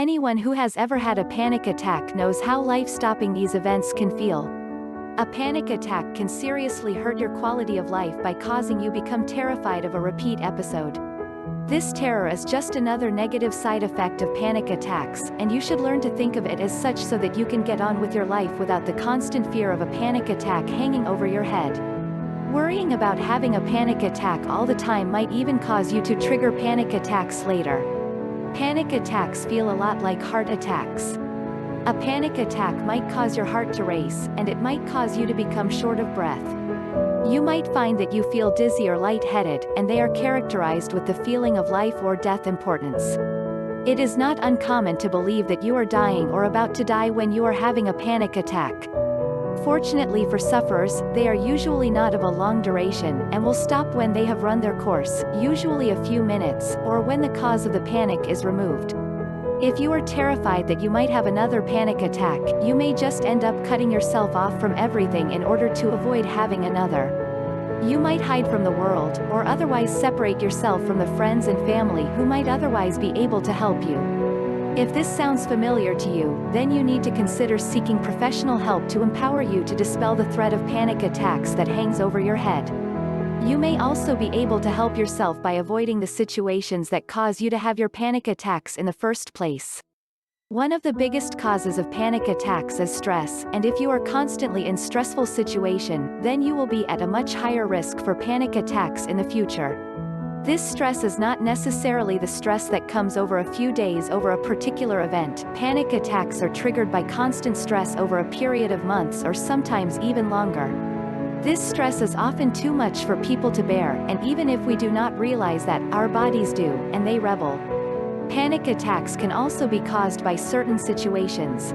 Anyone who has ever had a panic attack knows how life-stopping these events can feel. A panic attack can seriously hurt your quality of life by causing you become terrified of a repeat episode. This terror is just another negative side effect of panic attacks, and you should learn to think of it as such so that you can get on with your life without the constant fear of a panic attack hanging over your head. Worrying about having a panic attack all the time might even cause you to trigger panic attacks later. Panic attacks feel a lot like heart attacks. A panic attack might cause your heart to race, and it might cause you to become short of breath. You might find that you feel dizzy or lightheaded, and they are characterized with the feeling of life or death importance. It is not uncommon to believe that you are dying or about to die when you are having a panic attack. Fortunately for sufferers, they are usually not of a long duration, and will stop when they have run their course, usually a few minutes, or when the cause of the panic is removed. If you are terrified that you might have another panic attack, you may just end up cutting yourself off from everything in order to avoid having another. You might hide from the world, or otherwise separate yourself from the friends and family who might otherwise be able to help you. If this sounds familiar to you, then you need to consider seeking professional help to empower you to dispel the threat of panic attacks that hangs over your head. You may also be able to help yourself by avoiding the situations that cause you to have your panic attacks in the first place. One of the biggest causes of panic attacks is stress, and if you are constantly in stressful situation, then you will be at a much higher risk for panic attacks in the future. This stress is not necessarily the stress that comes over a few days over a particular event. Panic attacks are triggered by constant stress over a period of months or sometimes even longer. This stress is often too much for people to bear, and even if we do not realize that, our bodies do, and they rebel. Panic attacks can also be caused by certain situations.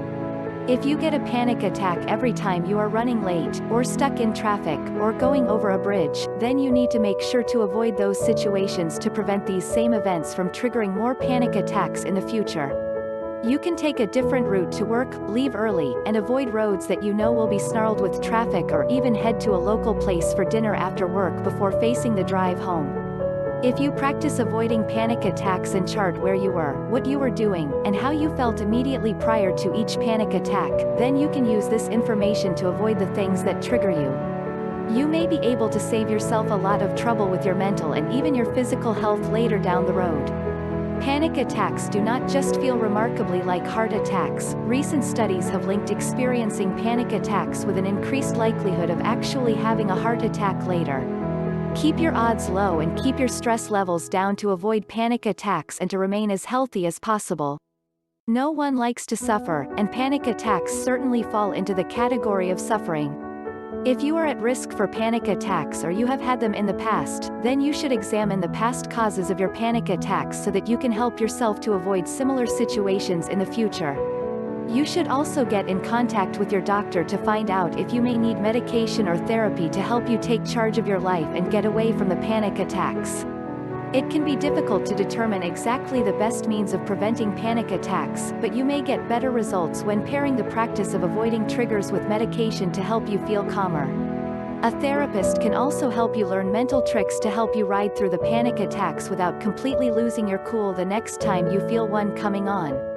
If you get a panic attack every time you are running late, or stuck in traffic, or going over a bridge, then you need to make sure to avoid those situations to prevent these same events from triggering more panic attacks in the future. You can take a different route to work, leave early, and avoid roads that you know will be snarled with traffic, or even head to a local place for dinner after work before facing the drive home. If you practice avoiding panic attacks and chart where you were, what you were doing, and how you felt immediately prior to each panic attack, then you can use this information to avoid the things that trigger you. You may be able to save yourself a lot of trouble with your mental and even your physical health later down the road. Panic attacks do not just feel remarkably like heart attacks. Recent studies have linked experiencing panic attacks with an increased likelihood of actually having a heart attack later. Keep your odds low and keep your stress levels down to avoid panic attacks and to remain as healthy as possible. No one likes to suffer, and panic attacks certainly fall into the category of suffering. If you are at risk for panic attacks or you have had them in the past, then you should examine the past causes of your panic attacks so that you can help yourself to avoid similar situations in the future. You should also get in contact with your doctor to find out if you may need medication or therapy to help you take charge of your life and get away from the panic attacks. It can be difficult to determine exactly the best means of preventing panic attacks, but you may get better results when pairing the practice of avoiding triggers with medication to help you feel calmer. A therapist can also help you learn mental tricks to help you ride through the panic attacks without completely losing your cool the next time you feel one coming on.